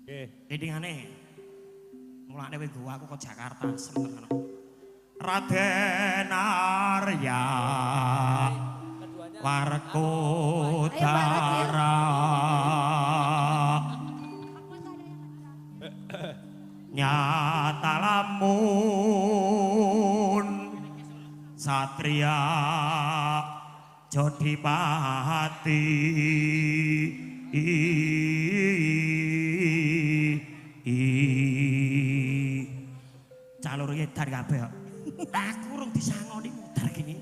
Idingane. Mulane kowe gua aku ke Jakarta sebentar. Raden Arya Warkudara nyata lamun Satria Jodipati calur edan kabeh kok. Aku urung disangoni muter gini.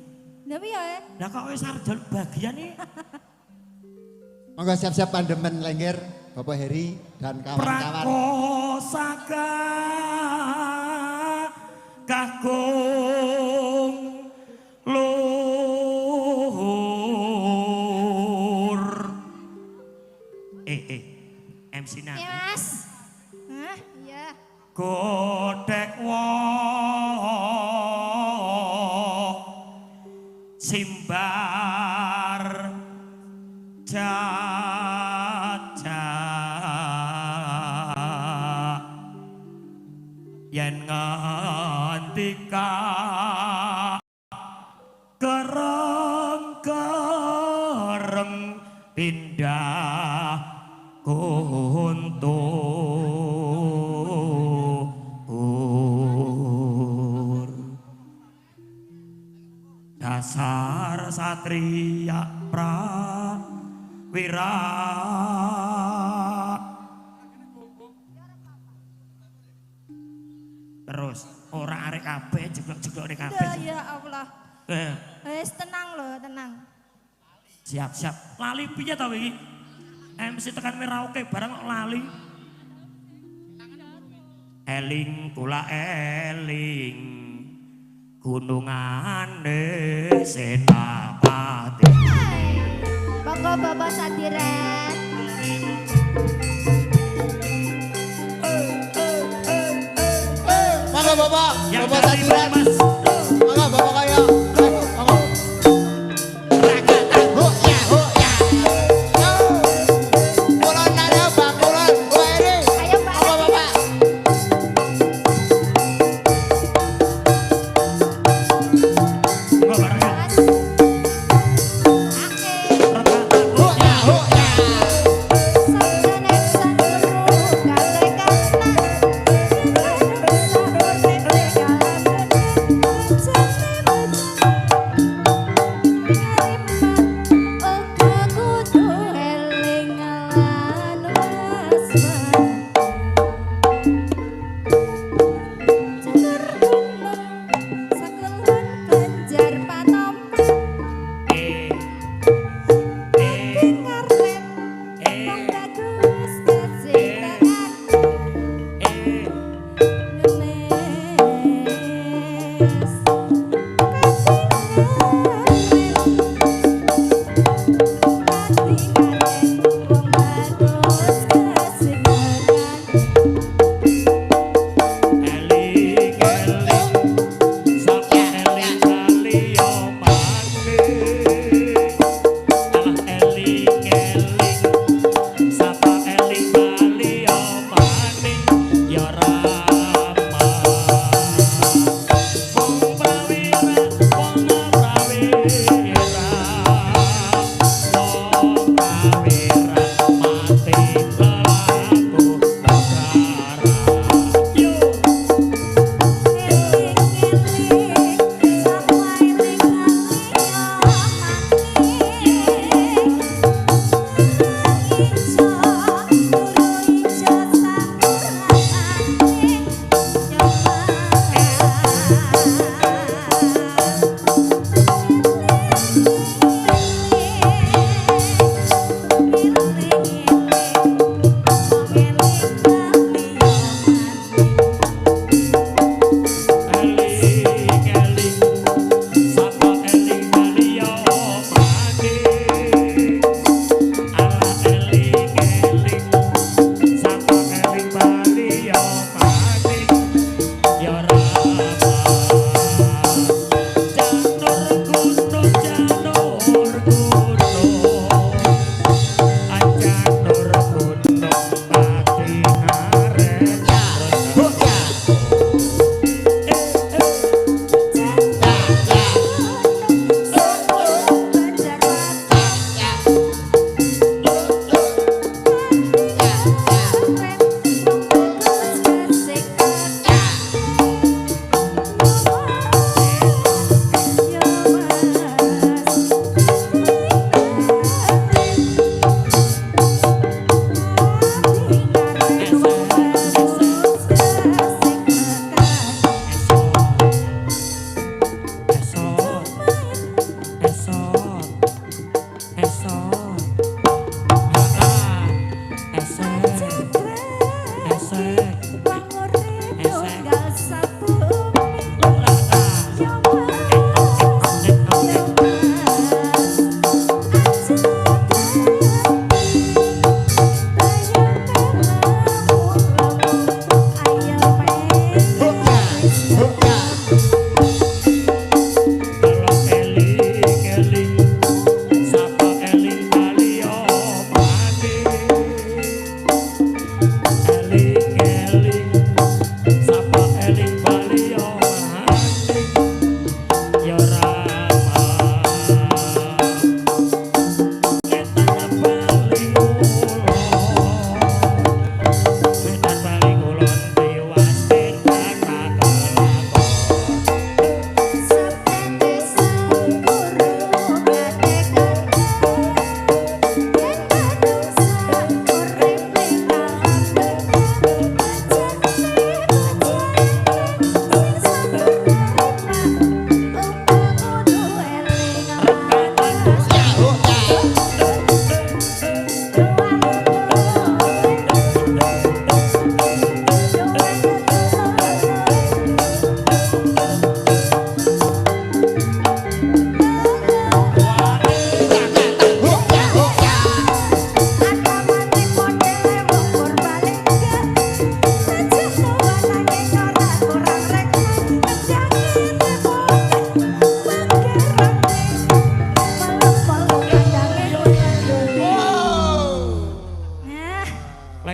Lha piye? Lah kok wis sarjol bagian iki. Monggo siap-siap pandemen lengger Bapak Heri dan kawan-kawan. Prakosaka kakung luhur. MC Nabi. Yes. Hah, iya. Godhek simbar jajak yen ngendika kereng-kereng pindah kuntur dasar satria prawira terus ora arek kabeh jeglok-jeglok nek kabeh Ya Allah. Wis tenang lho, tenang. Siap-siap. Lali piye to iki? MC tekan Merauke barang kok lali. Eling kula eling gunungane Senapati. Monggo Bapak Sadiran. Monggo Bapak, Yang Bapak dari Sadiran. Mas. Monggo Bapak kaya. Monggo. Rakatan ho ya. Kulon nanya Bang Kulon, Bu Heri. Ayo Mbak. Monggo Bapak. Enggak barengan. Mas. Ake. Rakatan Ho ya. Sabdane sanggup kate kana. Sahur pepe kalan.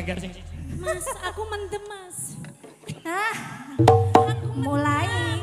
Lengger sing Mas, aku